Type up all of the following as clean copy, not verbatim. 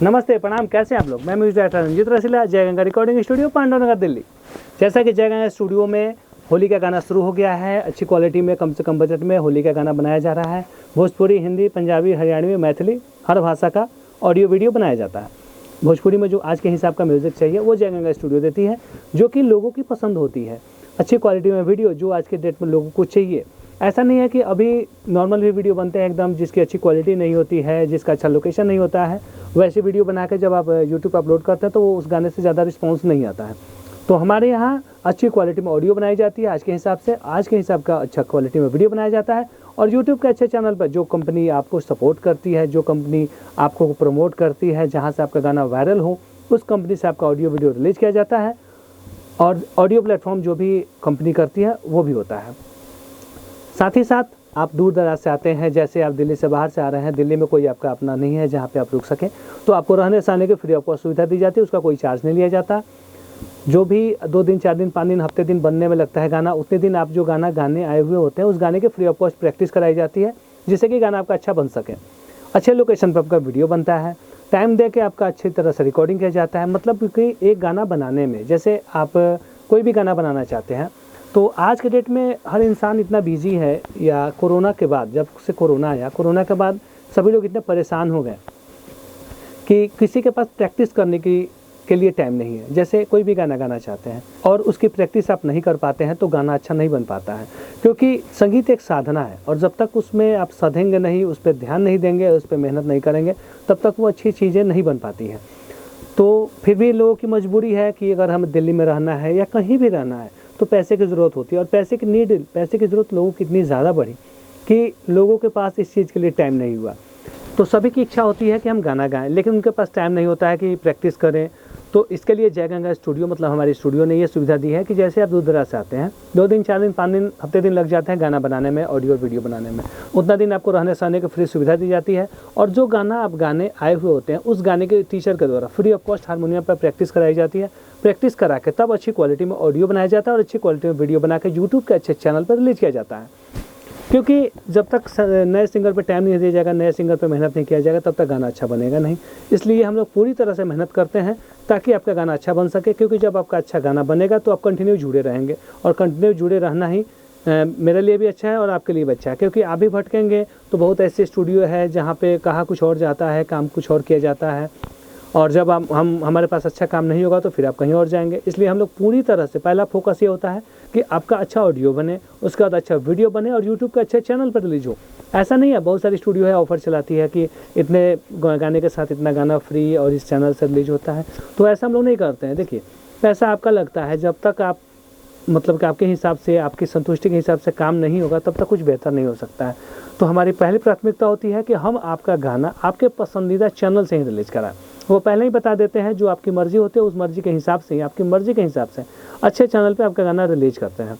नमस्ते, प्रणाम। कैसे हैं आप लोग? मैं म्यूजिक डायरेक्टर रंजीत रसीला, जय गंगा रिकॉर्डिंग स्टूडियो, पांडवनगर, दिल्ली। जैसा कि जय गंगा स्टूडियो में होली का गाना शुरू हो गया है, अच्छी क्वालिटी में, कम से कम बजट में होली का गाना बनाया जा रहा है। भोजपुरी, हिंदी, पंजाबी, हरियाणवी, मैथिली, हर भाषा का ऑडियो वीडियो बनाया जाता है। भोजपुरी में जो आज के हिसाब का म्यूज़िक चाहिए वो जय गंगा स्टूडियो देती है, जो कि लोगों की पसंद होती है। अच्छी क्वालिटी में वीडियो जो आज के डेट में लोगों को चाहिए। ऐसा नहीं है कि अभी नॉर्मल भी वीडियो बनते हैं एकदम, जिसकी अच्छी क्वालिटी नहीं होती है, जिसका अच्छा लोकेशन नहीं होता है, वैसे वीडियो बना के जब आप यूट्यूब अपलोड करते हैं तो वो उस गाने से ज़्यादा रिस्पॉन्स नहीं आता है। तो हमारे यहाँ अच्छी क्वालिटी में ऑडियो बनाई जाती है आज के हिसाब से, आज के हिसाब का अच्छा क्वालिटी में वीडियो बनाया जाता है। और यूट्यूब के अच्छे चैनल पर जो कंपनी आपको सपोर्ट करती है, जो कंपनी आपको प्रमोट करती है, जहाँ से आपका गाना वायरल हो, उस कंपनी से आपका ऑडियो वीडियो रिलीज किया जाता है। और ऑडियो प्लेटफॉर्म जो भी कंपनी करती है वो भी होता है। साथ ही साथ आप दूर दराज से आते हैं, जैसे आप दिल्ली से बाहर से आ रहे हैं, दिल्ली में कोई आपका अपना नहीं है जहाँ पे आप रुक सकें, तो आपको रहने सहने की फ्री ऑफ कॉस्ट सुविधा दी जाती है। उसका कोई चार्ज नहीं लिया जाता। जो भी 2 दिन, 4 दिन, 5 दिन, हफ्ते दिन बनने में लगता है गाना, उतने दिन आप जो गाना गाने आए हुए होते हैं उस गाने के फ्री ऑफ कॉस्ट प्रैक्टिस कराई जाती है, जिससे कि गाना आपका अच्छा बन सके। अच्छे लोकेशन पर आपका वीडियो बनता है, टाइम दे के आपका अच्छी तरह से रिकॉर्डिंग किया जाता है। मतलब क्योंकि एक गाना बनाने में, जैसे आप कोई भी गाना बनाना चाहते हैं तो आज के डेट में हर इंसान इतना बिजी है, या कोरोना के बाद, जब से कोरोना आया, कोरोना के बाद सभी लोग इतने परेशान हो गए कि किसी के पास प्रैक्टिस करने के लिए टाइम नहीं है। जैसे कोई भी गाना गाना चाहते हैं और उसकी प्रैक्टिस आप नहीं कर पाते हैं तो गाना अच्छा नहीं बन पाता है, क्योंकि संगीत एक साधना है और जब तक उसमें आप सधेंगे नहीं, उस पर ध्यान नहीं देंगे, उस पर मेहनत नहीं करेंगे, तब तक वो अच्छी चीज़ें नहीं बन पाती हैं। तो फिर भी लोगों की मजबूरी है कि अगर हमें दिल्ली में रहना है या कहीं भी रहना है तो पैसे की ज़रूरत होती है, और पैसे की ज़रूरत लोगों की इतनी ज़्यादा बढ़ी कि लोगों के पास इस चीज़ के लिए टाइम नहीं हुआ। तो सभी की इच्छा होती है कि हम गाना गाएं, लेकिन उनके पास टाइम नहीं होता है कि प्रैक्टिस करें। तो इसके लिए जय गंगा स्टूडियो, मतलब हमारी स्टूडियो ने ये सुविधा दी है कि जैसे आप दूर दराज से आते हैं, 2 दिन, 4 दिन, 5 दिन, हफ्ते दिन लग जाते हैं गाना बनाने में, ऑडियो वीडियो बनाने में, उतना दिन आपको रहने सहने की फ्री सुविधा दी जाती है। और जो गाना आप गाने आए हुए होते हैं उस गाने के टीचर के द्वारा फ्री ऑफ कॉस्ट हारमोनियम पर प्रैक्टिस कराई जाती है। प्रैक्टिस करा के तब अच्छी क्वालिटी में ऑडियो बनाया जाता है और अच्छी क्वालिटी में वीडियो बना के यूट्यूब के अच्छे चैनल पर रिलीज किया जाता है। क्योंकि जब तक नए सिंगर पे टाइम नहीं दिया जाएगा, नए सिंगर पे मेहनत नहीं किया जाएगा, तब तक गाना अच्छा बनेगा नहीं। इसलिए हम लोग पूरी तरह से मेहनत करते हैं ताकि आपका गाना अच्छा बन सके, क्योंकि जब आपका अच्छा गाना बनेगा तो आप कंटिन्यू जुड़े रहेंगे, और कंटिन्यू जुड़े रहना ही मेरे लिए भी अच्छा है और आपके लिए भी अच्छा है। क्योंकि आप भी भटकेंगे तो बहुत ऐसे स्टूडियो है जहाँ पे कहा कुछ और जाता है, काम कुछ और किया जाता है, और जब हमारे पास अच्छा काम नहीं होगा तो फिर आप कहीं और जाएंगे। इसलिए हम लोग पूरी तरह से, पहला फोकस ये होता है कि आपका अच्छा ऑडियो बने, उसके बाद अच्छा वीडियो बने और यूट्यूब के अच्छे चैनल पर रिलीज हो। ऐसा नहीं है, बहुत सारी स्टूडियो है ऑफर चलाती है कि इतने गाने के साथ इतना गाना फ्री और इस चैनल से रिलीज होता है, तो ऐसा हम लोग नहीं करते हैं। देखिए, पैसा आपका लगता है, जब तक आप, मतलब कि आपके हिसाब से, आपकी संतुष्टि के हिसाब से काम नहीं होगा तब तक कुछ बेहतर नहीं हो सकता है। तो हमारी पहली प्राथमिकता होती है कि हम आपका गाना आपके पसंदीदा चैनल से ही रिलीज कराएं। वो पहले ही बता देते हैं, जो आपकी मर्जी होती है उस मर्जी के हिसाब से ही, आपकी मर्जी के हिसाब से अच्छे चैनल पे आपका गाना रिलीज करते हैं।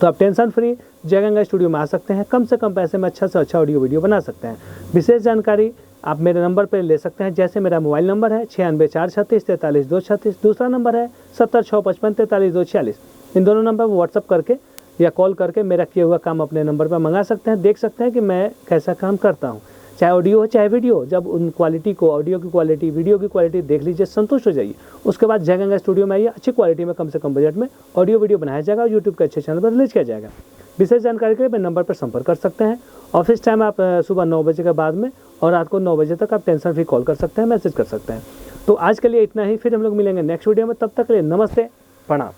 तो आप टेंशन फ्री जय गंगा स्टूडियो में आ सकते हैं, कम से कम पैसे में अच्छा से अच्छा ऑडियो वीडियो बना सकते हैं। विशेष जानकारी आप मेरे नंबर पर ले सकते हैं। जैसे मेरा मोबाइल नंबर है 9646434236, दूसरा नंबर है 70655434246। इन दोनों नंबर पर व्हाट्सअप करके या कॉल करके मेरा किया हुआ काम अपने नंबर पर मंगा सकते हैं। देख सकते हैं कि मैं कैसा काम करता हूँ, चाहे ऑडियो हो चाहे वीडियो। जब उन क्वालिटी को, ऑडियो की क्वालिटी, वीडियो की क्वालिटी देख लीजिए, संतुष्ट हो जाइए, उसके बाद जय गंगा स्टूडियो में आइए, अच्छी क्वालिटी में, कम से कम बजट में ऑडियो वीडियो बनाया जाएगा और यूट्यूब के अच्छे चैनल पर रिलीज किया जाएगा। विशेष जानकारी के लिए मेरे नंबर पर संपर्क कर सकते हैं। ऑफिस टाइम आप सुबह 9 बजे के बाद में, और रात को 9 बजे तक आप टेंशन फ्री कॉल कर सकते हैं, मैसेज कर सकते हैं। तो आज के लिए इतना ही, फिर हम लोग मिलेंगे नेक्स्ट वीडियो में। तब तक के लिए नमस्ते, प्रणाम।